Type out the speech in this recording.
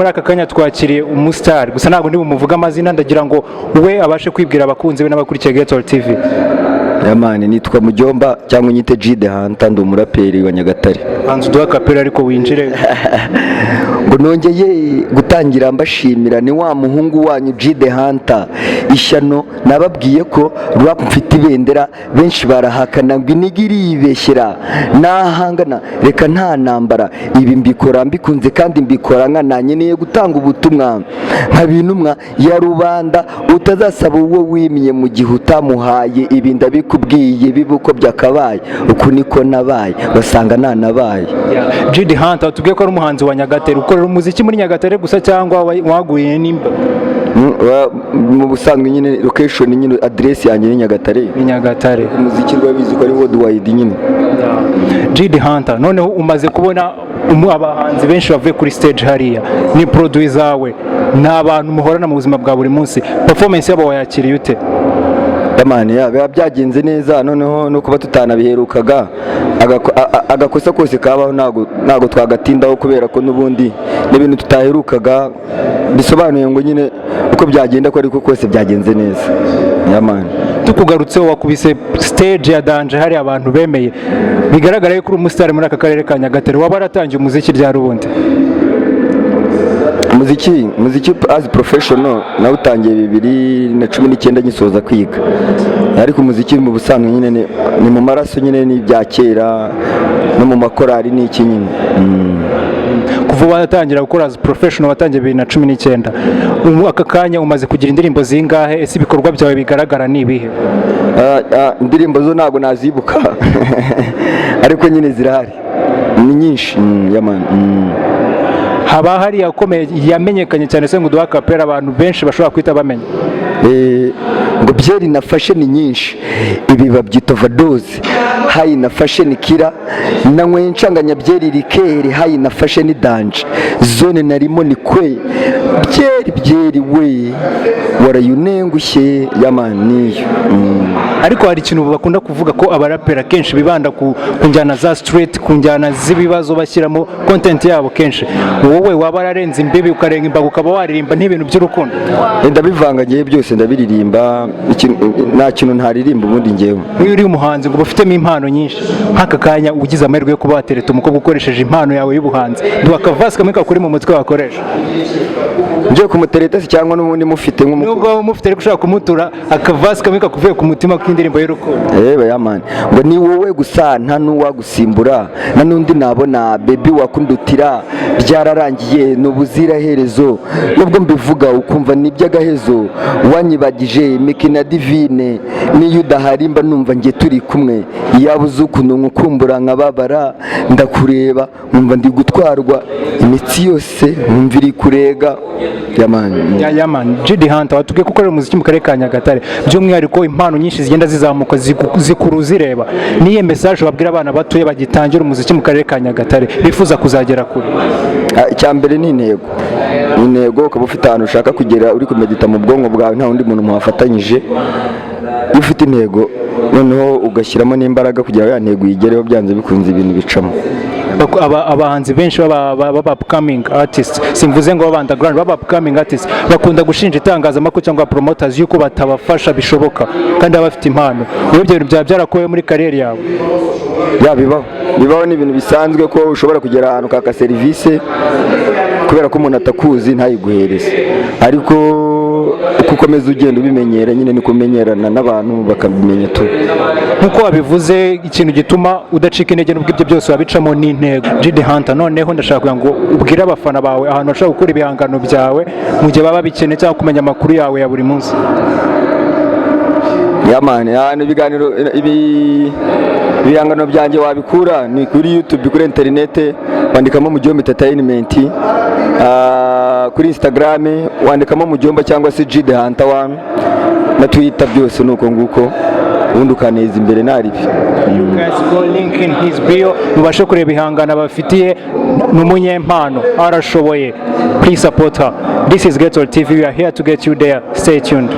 muri aka kanya twakiriye umustar gusa ntabwo ndi bumuvuga amazina ndagira ngo we abashe kwibwira abakunzi be n'abakurikiye Gutegura TV. Yamani nitwa Mujomba cyangwa nyite Jide Hanta ndi umuraperi wa Nyagatare. Hanze duha kapera ariko winjire. Ngo nongeye gutangira mbashimira ni wa muhungu wanyu Jide Hanta. Ishyano nababwiye ko rap mfite ibendera benshi barahakana ngo inigiri ibeshyera nahangana reka nta nambara ibi mbikora mbikunze kandi mbikora nkananye gutanga ubutumwa nka bintumwa ya rubanda utazasaba uwo wimiye mu gihe utamuhaye ibi ndabikubwiye bibuko byakabaye uku niko nabaye basanga nanabaye. Jide Hanta tubwiye ko ari umuhanzi wa Nyagatare ukorera umuziki muri Nyagatare gusa cyangwa waguye nimba mu busanzwe nyine location nyine address yanjye ni Nyagatare. Nyagatare umuziki rwabizi ko ari worldwide nyine. Jide Hanta noneho umaze kubona abahanzi benshi bavuye kuri stage hariya ni producer zawe n'abantu muhorana mu buzima bwa buri munsi performance yabo wayakiriye ute? Yamani biba byagenze neza noneho no kuba tutanabiherukaga agakosa kose kabaho ntago twagatindaho kubera ko n'ubundi n'ibintu tutaherukaga bisobanuye ngo nyine uko byagenda ko ariko kose byagenze neza. Yamani tukugarutseho wakubise stage ya danje hari abantu bemeye bigaragara yuko uri umustar muri aka karere ka Nyagatare waba aratangiye umuziki rya rubundi. Muziki as professional na utangiye 2019 ngisoza kwiga ariko umuziki mu busanzwe nyine ni mu maraso nyine ni bya kera no mu makorari ni iki nyine. Kuva watangira gukora as professional watangiye 2019 aka kanya umaze kugira indirimbo zingahe ese ibikorwa byawe bigaragara ni ibihe? Indirimbo zo ntago nazibuka ariko nyine zirahari ni nyinshi. Yamani haba hari yakomeye yamenyekanye cyane se ngo duha kapera abantu benshi bashobora kwita bamenya ngo byeri nafashe ni nyinshi ibi babyita overdose hayi nafashe ni kira nanywe ncanganya byeri rikeri hayi nafashe ni danje zone narimo ni kwe byeri we warayunengushye yamani. Ariko hari ikintu bakunda kuvuga ko abarapera kenshi bibanda ku njyana za street ku njyana z'ibibazo bashyiramo content yabo kenshi wowe waba ararenze imbibi ukarenga imbaga ukaba waririmba n'ibintu by'urukundo? Ndabivanga ngiye byose ndabiririmba nta kintu ntaririmba ubundi ngewe. Iyo uri umuhanzi ngo bafitemo impano nyinshi nk'aka kanya ugize amahirwe yo kuba watereta umukobwa ukoresheje impano yawe y'ubuhanzi duha akavasi kamwe kakuri mu mutwe wakoresha ngiye kumutereta cyangwa n'ubundi mufite nubwo mufite ariko ushaka kumutura akavasi kamwe kakuvuye ku mutima k'indirimbo y'urukundo. Yamani ngo ni wowe gusa nta n'uwagusimbura na n'undi nabona baby wakundutira byararangiye n'ubuziraherezo nubwo mbivuga ukumva n'iby'agahezo wanyibagije mikina divine niyo udahari mba numva ngiye turi kumwe yabuze ukuntu nkukumbura nkababara ndakureba numva ndi gutwarwa imitsi yose numva iri kurega. Yamani Jide Hanta watubwiye ko ukorera umuziki mu karere ka Nyagatare by'umwihariko impano nyinshi zigenda zizamuka zikuru zireba niye message babwira abana batoye bagitangira umuziki mu karere ka Nyagatare bifuza kuzagera kure? Icyambere ni intego ukaba ufite ahantu ushaka kugera uri kumedita mu bwonko bwawe nta wundi muntu muhafatanyije ufite intego noneho ugashyiramo n'imbaraga kugira ngo ya ntego uyigereho byanze bikunze ibintu bicamo. Abahanzi benshi baba upcoming artists simvuze ngo baba underground baba upcoming artists bakunda gushinja itangazamakuru cyangwa promoters yuko batabafasha bishoboka kandi bafite impano. Wowe ibyo bintu byarakoye muri career yawe? Bibaho ni ibintu bisanzwe ko ushobora kugera ahantu kaka service kubera ko umuntu atakuzi ntayiguhereze ariko uko ukomeza ugenda ubimenyera nyine ni kumenyerana n'abantu bakabimenya tu. Nkuko wabivuze ikintu gituma udacika intege n'ubwo ibyo byose wabicamo ni intego. Jide Hanta noneho ndashaka ngo ubwire abafana bawe ahantu bashobora gukura ibihangano byawe mu gihe baba bikeneye cyangwa kumenya amakuru yawe ya buri munsi. Yamani ibiganiro ibihangano byanjye wabikura ni kuri YouTube kuri internet wandikamo Mujomba Entertainment kuri Instagram wandikamo Mujomba cyangwa se Jide Hanta 1 na Twitter byose nuko nguko ubundi ukaneza imbere naribi. You guys go link in his bio mubashe kureba ihangana bafitiye n'umunyempano arashoboye. Please support her. This is Gutegura TV. We are here to get you there. Stay tuned.